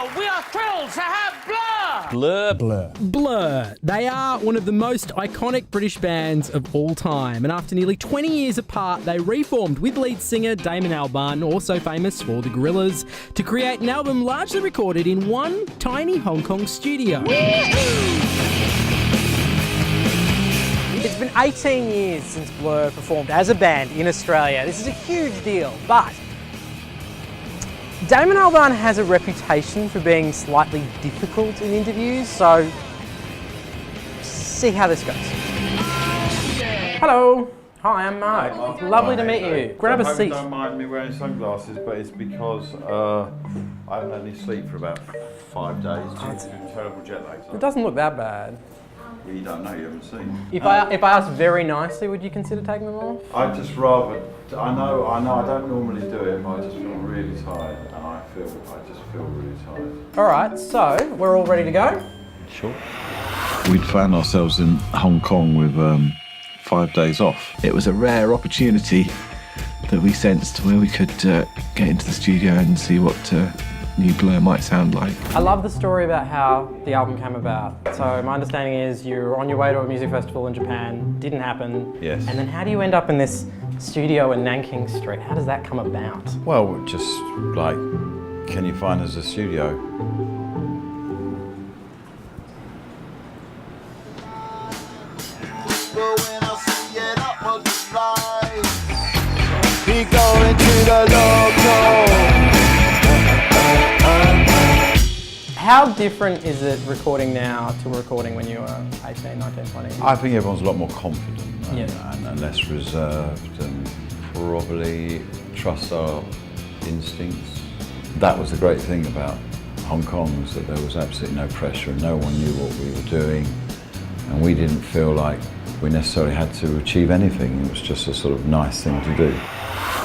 now, we are thrilled to have Blur. They are one of the most iconic British bands of all time, and after nearly 20 years apart, they reformed with lead singer Damon Albarn, also famous for the Gorillaz, to create an album largely recorded in one tiny Hong Kong studio. It's been 18 years since Blur performed as a band in Australia. This is a huge deal, but Damon Albarn has a reputation for being slightly difficult in interviews, so see how this goes. Hello. Hi, I'm Mark. Lovely to meet you. Grab a seat. Don't mind me wearing sunglasses, but it's because I haven't had any sleep for about 5 days due to terrible jet lag. It doesn't look that bad. Well, you don't know, you haven't seen. If I asked very nicely, would you consider taking them off? I'd just rather, I know I don't normally do it, but I just feel really tired, and I just feel really tired. All right, so we're all ready to go? Sure. We'd found ourselves in Hong Kong with 5 days off. It was a rare opportunity that we sensed where we could get into the studio and see what new Blur might sound like. I love the story about how the album came about. So my understanding is you were on your way to a music festival in Japan, didn't happen. Yes. And then how do you end up in this studio in Nanking Street? How does that come about? Well, just like, can you find us a studio? Be going to the local. How different is it recording now to recording when you were 18, 19, 20? I think everyone's a lot more confident Yeah. and less reserved, and probably trust our instincts. That was the great thing about Hong Kong, was that there was absolutely no pressure and no one knew what we were doing, and we didn't feel like we necessarily had to achieve anything. It was just a sort of nice thing to do.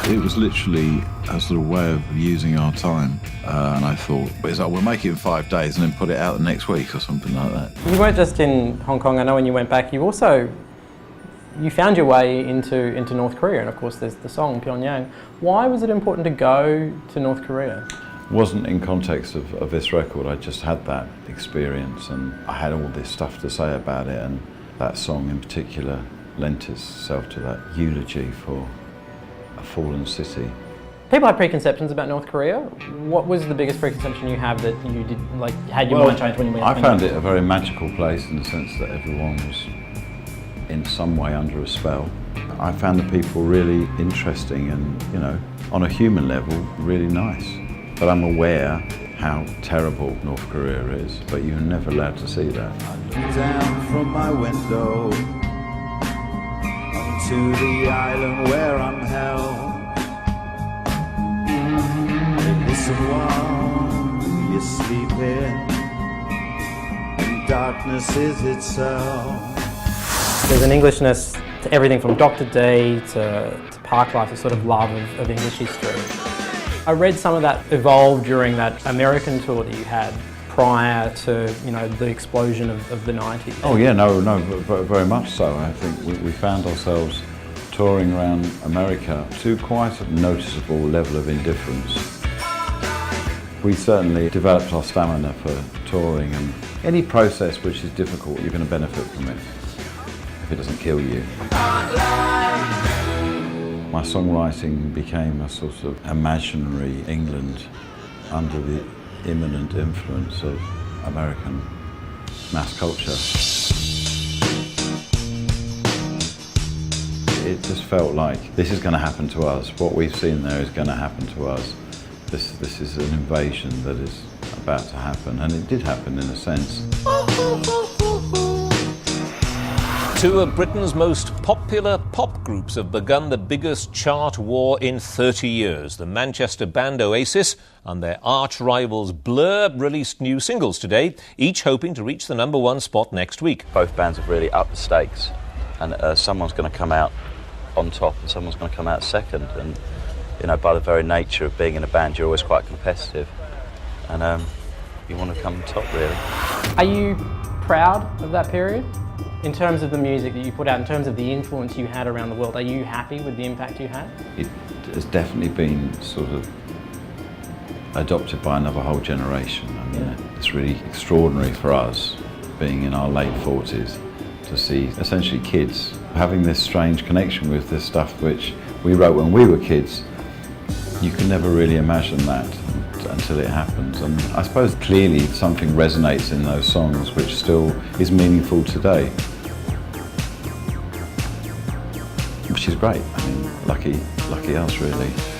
It was literally a sort of way of using our time, and I thought, it's like, we'll make it in 5 days and then put it out the next week or something like that. You weren't just in Hong Kong. I know when you went back, you found your way into North Korea, and of course there's the song Pyongyang. Why was it important to go to North Korea? It wasn't in context of this record. I just had that experience and I had all this stuff to say about it, and that song in particular lent itself to that eulogy for a fallen city. People have preconceptions about North Korea. What was the biggest preconception you have that you did, like, had your mind changed when you went? I found it a very magical place in the sense that everyone was in some way under a spell. I found the people really interesting and, you know, on a human level, really nice. But I'm aware how terrible North Korea is, but you're never allowed to see that. I look down from my window onto the island where I'm held. And listen while you're sleeping, and darkness is itself. There's an Englishness to everything from Dr. D to Park Life, a sort of love of English history. I read some of that evolved during that American tour that you had prior to, you know, the explosion of the 90s. Oh yeah, no, very much so. I think we found ourselves touring around America to quite a noticeable level of indifference. We certainly developed our stamina for touring, and any process which is difficult, you're going to benefit from it if it doesn't kill you. My songwriting became a sort of imaginary England under the imminent influence of American mass culture. It just felt like this is going to happen to us. What we've seen there is going to happen to us. This is an invasion that is about to happen, and it did happen in a sense. Two of Britain's most popular pop groups have begun the biggest chart war in 30 years. The Manchester band Oasis and their arch rivals Blur released new singles today, each hoping to reach the #1 spot next week. Both bands have really upped the stakes, and someone's going to come out on top and someone's going to come out second. And you know, by the very nature of being in a band, you're always quite competitive, and you want to come top, really. Are you proud of that period? In terms of the music that you put out, in terms of the influence you had around the world, are you happy with the impact you had? It has definitely been sort of adopted by another whole generation. I mean, it's really extraordinary for us, being in our late 40s, to see essentially kids having this strange connection with this stuff which we wrote when we were kids. You can never really imagine that until it happens. And I suppose clearly something resonates in those songs which still is meaningful today. Which is great. I mean, lucky us really.